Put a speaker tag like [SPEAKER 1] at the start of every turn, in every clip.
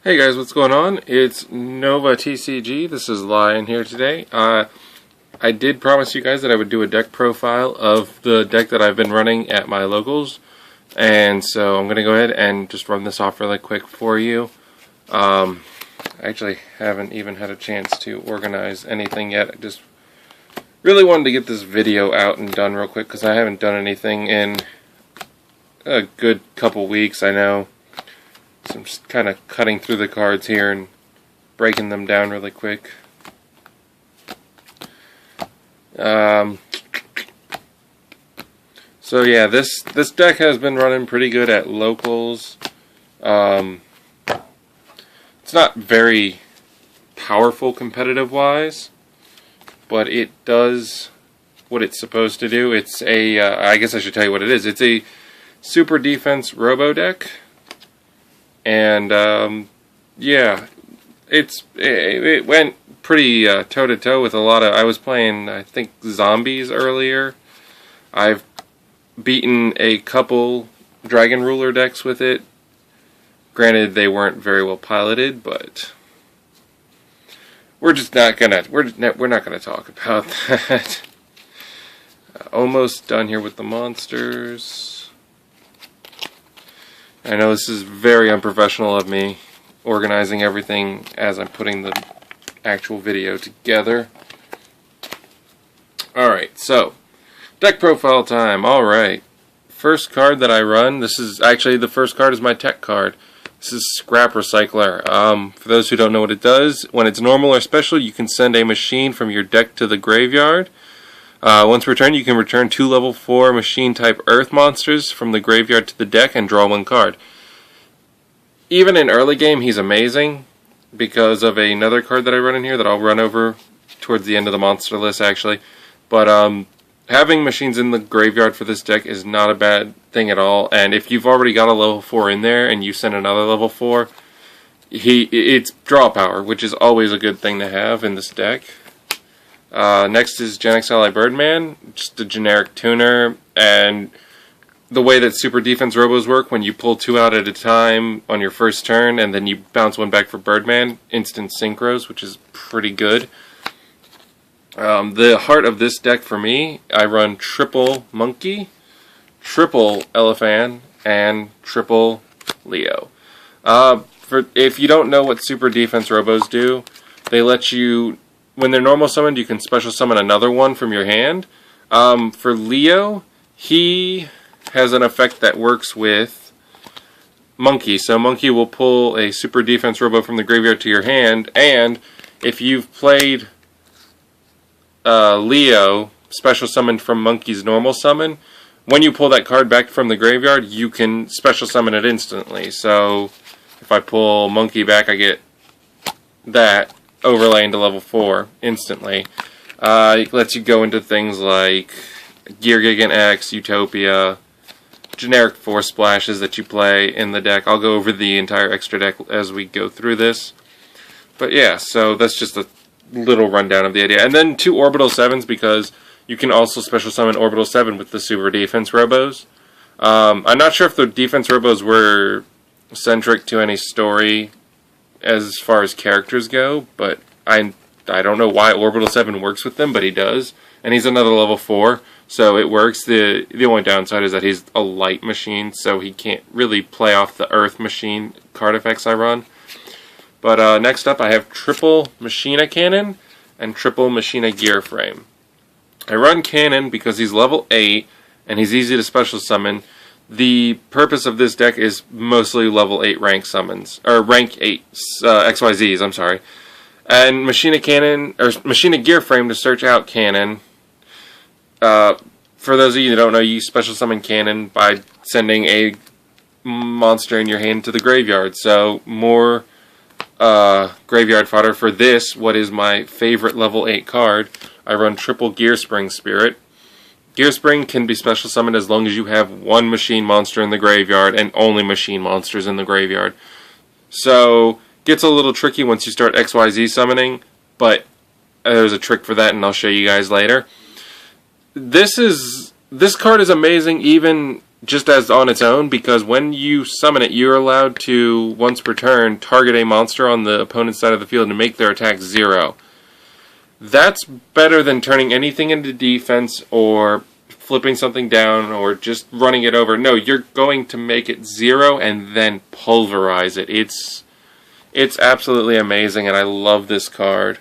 [SPEAKER 1] Hey guys, what's going on? It's Nova TCG. This is Lion here today. I did promise you guys that I would do a deck profile of the deck that I've been running at my locals, and so I'm going to go ahead and just run this off really quick for you. I actually haven't even had a chance to organize anything yet. I just really wanted to get this video out and done real quick because I haven't done anything in a good couple weeks, I know. So I'm just kind of cutting through the cards here and breaking them down really quick. So yeah, this deck has been running pretty good at locals. It's not very powerful competitive wise, but it does what it's supposed to do. It's a, I guess I should tell you what it is. It's a super defense robo deck. And yeah, it went pretty toe to toe with a lot of. I was playing, I think, zombies earlier. I've beaten a couple Dragon Ruler decks with it. Granted, they weren't very well piloted, but we're just not gonna we're not gonna talk about that. Almost done here with the monsters. I know this is very unprofessional of me, organizing everything as I'm putting the actual video together. Alright, so, deck profile time. Alright, first card that I run, this is actually, the first card is my tech card. This is Scrap Recycler. For those who don't know what it does, when it's normal or special, you can send a machine from your deck to the graveyard. Once returned, you can return 2 level 4 machine type earth monsters from the graveyard to the deck and draw 1 card. Even in early game, he's amazing because of another card that I run in here that I'll run over towards the end of the monster list actually. But having machines in the graveyard for this deck is not a bad thing at all. And if you've already got a level 4 in there and you send another level 4, it's draw power, which is always a good thing to have in this deck. Next is Genex Ally Birdman, just a generic tuner, and the way that Super Defense Robos work, when you pull 2 out at a time on your first turn, and then you bounce 1 back for Birdman, instant synchros, which is pretty good. The heart of this deck for me, I run triple Monkey, triple Elephant, and triple Leo. If you don't know what Super Defense Robos do, they let you... When they're normal summoned, you can special summon another one from your hand. For Leo, he has an effect that works with Monkey. So Monkey will pull a Super Defense Robo from the graveyard to your hand, and if you've played Leo, special summoned from Monkey's normal summon, when you pull that card back from the graveyard, you can special summon it instantly. So if I pull Monkey back, I get that overlay into level 4 instantly. It lets you go into things like Geargeriano X, Utopia, generic force splashes that you play in the deck. I'll go over the entire extra deck as we go through this. But yeah, so that's just a little rundown of the idea. And then 2 Orbital 7s, because you can also special summon Orbital 7 with the Super Defense Robos. I'm not sure if the Defense Robos were centric to any story as far as characters go, but I don't know why Orbital 7 works with them, but he does. And he's another level 4, so it works. The only downside is that he's a light machine, so he can't really play off the Earth Machine card effects I run. But next up, I have triple Machina Cannon and triple Machina Gear Frame. I run Cannon because he's level 8, and he's easy to special summon. The purpose of this deck is mostly level 8 rank summons, or rank 8 XYZs, I'm sorry. And Machina Cannon, or Machina Gear Frame to search out Cannon. For those of you who don't know, you special summon Cannon by sending a monster in your hand to the graveyard. So more graveyard fodder for this, what is my favorite level 8 card. I run triple Gear Spring Spirit. Gear Spring can be special summoned as long as you have 1 machine monster in the graveyard and only machine monsters in the graveyard. So, gets a little tricky once you start XYZ summoning, but there's a trick for that and I'll show you guys later. This card is amazing even just as on its own, because when you summon it, you're allowed to, once per turn, target a monster on the opponent's side of the field and make their attack 0. That's better than turning anything into defense or flipping something down or just running it over. No, you're going to make it 0 and then pulverize it. It's absolutely amazing, and I love this card.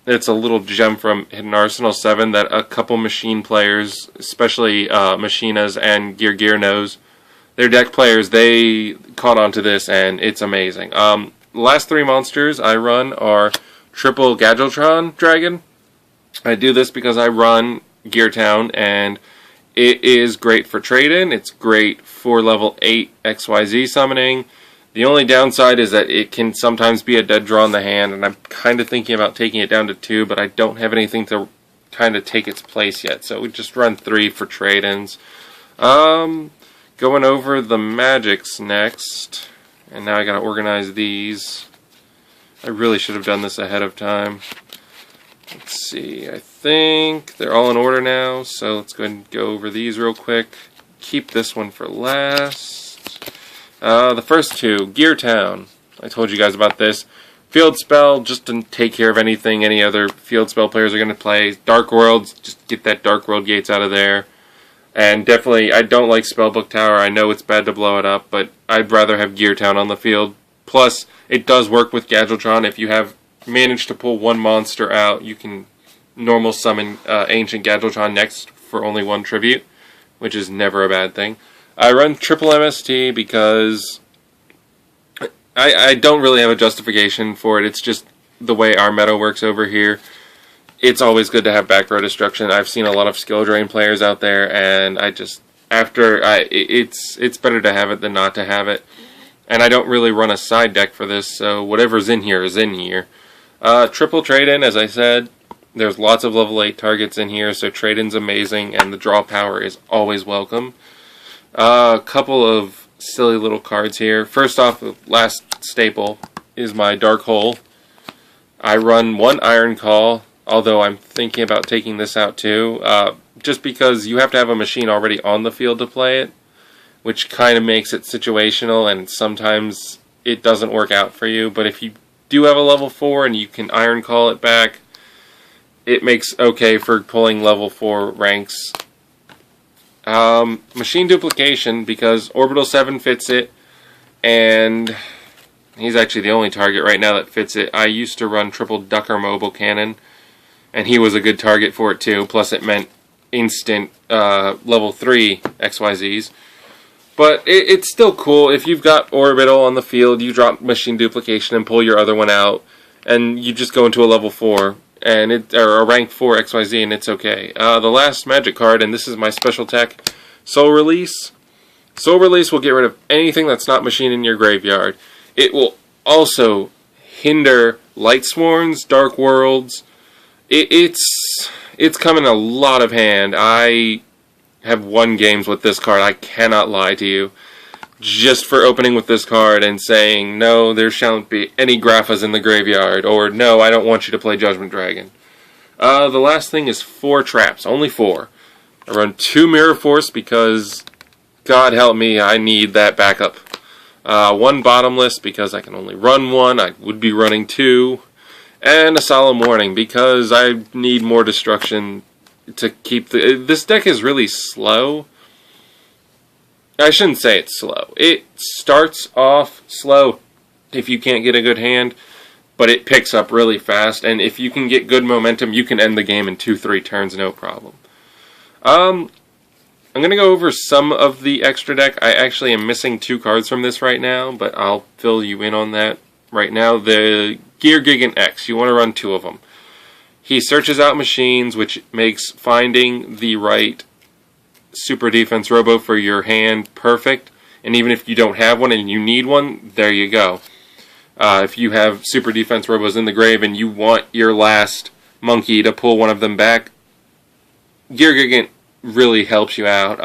[SPEAKER 1] It's a little gem from Hidden Arsenal 7 that a couple machine players, especially Machinas and Geargerianos, their deck players, they caught on to this, and it's amazing. The last 3 monsters I run are triple Gadgetron Dragon. I do this because I run Geartown, and it is great for trade-in. It's great for level 8 XYZ summoning. The only downside is that it can sometimes be a dead draw in the hand, and I'm kind of thinking about taking it down to 2, but I don't have anything to kind of take its place yet, so we just run 3 for trade-ins. Going over the magics next, and now I gotta organize these. I really should have done this ahead of time. Let's see, I think they're all in order now, so let's go ahead and go over these real quick. Keep this one for last. The first 2, Geartown. I told you guys about this. Field spell, just to take care of anything any other field spell players are going to play. Dark Worlds, just get that Dark World Gates out of there. And definitely, I don't like Spellbook Tower. I know it's bad to blow it up, but I'd rather have Geartown on the field. Plus, it does work with Gadgetron. If you have managed to pull 1 monster out, you can normal summon Ancient Gadgetron next for only 1 tribute, which is never a bad thing. I run triple MST because I don't really have a justification for it. It's just the way our meta works over here. It's always good to have back row destruction. I've seen a lot of skill drain players out there, and it's better to have it than not to have it. And I don't really run a side deck for this, so whatever's in here is in here. Triple trade-in, as I said. There's lots of level 8 targets in here, so trade-in's amazing, and the draw power is always welcome. A couple of silly little cards here. First off, the last staple is my Dark Hole. I run 1 Iron Call, although I'm thinking about taking this out too, just because you have to have a machine already on the field to play it, which kind of makes it situational, and sometimes it doesn't work out for you. But if you do have a level 4 and you can Iron Call it back, it makes okay for pulling level 4 ranks. Machine Duplication, because Orbital 7 fits it, and he's actually the only target right now that fits it. I used to run triple Ducker Mobile Cannon, and he was a good target for it too, plus it meant instant level 3 XYZs. But it's still cool. If you've got Orbital on the field, you drop Machine Duplication and pull your other one out, and you just go into a level 4. Or a rank 4 XYZ, and it's okay. The last magic card, and this is my special tech, Soul Release. Soul Release will get rid of anything that's not machine in your graveyard. It will also hinder Light Sworns, Dark Worlds. It's come in a lot of hand. I have won games with this card, I cannot lie to you. Just for opening with this card and saying, no, there shan't be any Graphas in the graveyard, or no, I don't want you to play Judgment Dragon. The last thing is 4 traps, only 4. I run 2 Mirror Force because, God help me, I need that backup. 1 Bottomless because I can only run 1, I would be running 2. And a Solemn Warning because I need more destruction to keep this deck is really slow. I shouldn't say it's slow. It starts off slow if you can't get a good hand, but it picks up really fast, and if you can get good momentum, you can end the game in 2-3 turns, no problem. I'm going to go over some of the extra deck. I actually am missing 2 cards from this right now, but I'll fill you in on that right now. The Geargeriano X, you want to run 2 of them. He searches out machines, which makes finding the right Super Defense Robo for your hand perfect, and even if you don't have one and you need one, there you go. If you have Super Defense Robos in the grave and you want your last monkey to pull one of them back, Geargeriano really helps you out.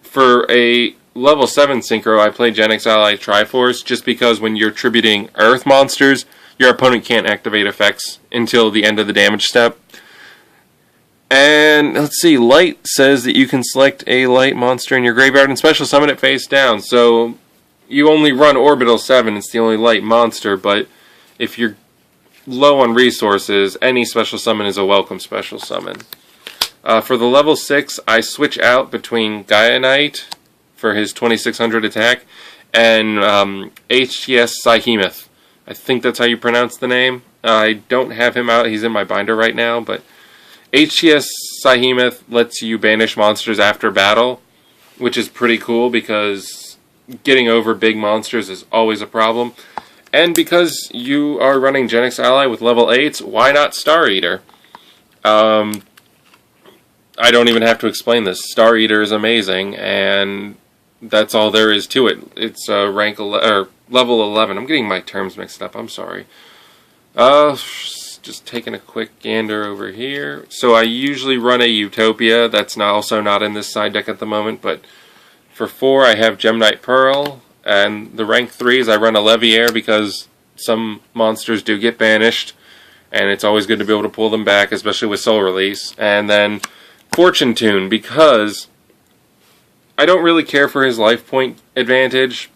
[SPEAKER 1] For a level 7 synchro, I play Gen X Ally Triforce just because when you're tributing Earth monsters, your opponent can't activate effects until the end of the damage step. And let's see, light says that you can select a light monster in your graveyard and special summon it face down. So you only run Orbital 7, it's the only light monster, but if you're low on resources, any special summon is a welcome special summon. For the level 6, I switch out between Gaia Knight for his 2600 attack and HTS Psyhemoth. I think that's how you pronounce the name. I don't have him out, he's in my binder right now, but HTS Psyhemoth lets you banish monsters after battle, which is pretty cool because getting over big monsters is always a problem. And because you are running Genix Ally with level 8s, why not Star Eater? I don't even have to explain this. Star Eater is amazing, and that's all there is to it. It's level 11. I'm getting my terms mixed up. I'm sorry. Just taking a quick gander over here. So I usually run a Utopia. That's also not in this side deck at the moment, but for 4 I have Gemnite Pearl, and the rank 3s I run a Leviair because some monsters do get banished, and it's always good to be able to pull them back, especially with Soul Release. And then Fortune Tune, because I don't really care for his life point advantage.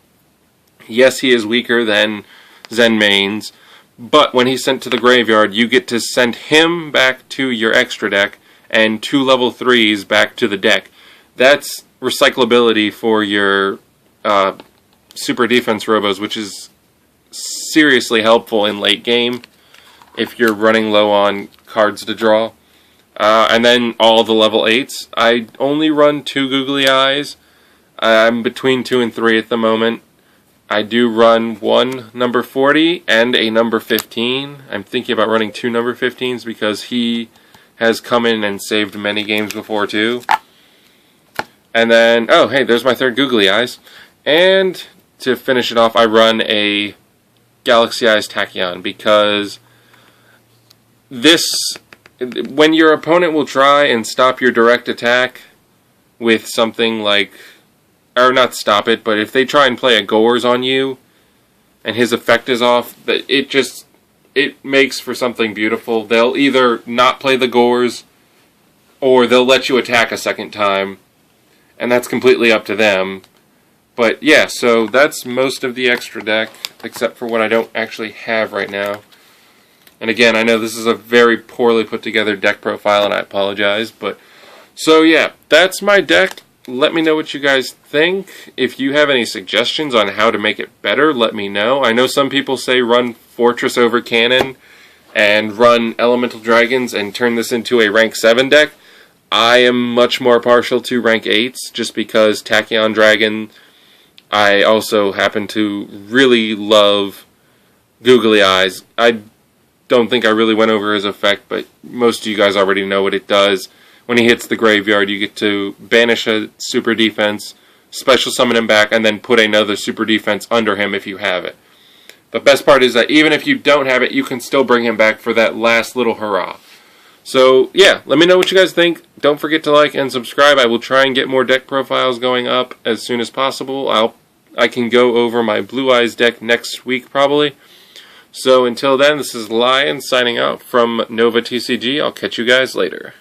[SPEAKER 1] Yes, he is weaker than Zen mains, but when he's sent to the graveyard, you get to send him back to your extra deck and 2 level 3s back to the deck. That's recyclability for your super defense robos, which is seriously helpful in late game if you're running low on cards to draw. And then all the level 8s. I only run 2 Googly Eyes. I'm between 2 and 3 at the moment. I do run 1 number 40 and a number 15. I'm thinking about running 2 number 15s because he has come in and saved many games before too. And then, oh hey, there's my 3rd Googly Eyes. And to finish it off, I run a Galaxy Eyes Tachyon because when your opponent will try and stop your direct attack with something like, or not stop it, but if they try and play a Gores on you and his effect is off, it makes for something beautiful. They'll either not play the Gores or they'll let you attack a second time, and that's completely up to them. But yeah, so that's most of the extra deck, except for what I don't actually have right now. And again, I know this is a very poorly put together deck profile, and I apologize, but so yeah, that's my deck. Let me know what you guys think. If you have any suggestions on how to make it better, let me know. I know some people say run Fortress over Cannon and run Elemental Dragons and turn this into a rank 7 deck. I am much more partial to rank 8s just because Tachyon Dragon. I also happen to really love Googly Eyes. I don't think I really went over his effect, but most of you guys already know what it does. When he hits the graveyard, you get to banish a super defense, special summon him back, and then put another super defense under him if you have it. The best part is that even if you don't have it, you can still bring him back for that last little hurrah. So, yeah, let me know what you guys think. Don't forget to like and subscribe. I will try and get more deck profiles going up as soon as possible. I can go over my Blue Eyes deck next week, probably. So, until then, this is Lion signing out from Nova TCG. I'll catch you guys later.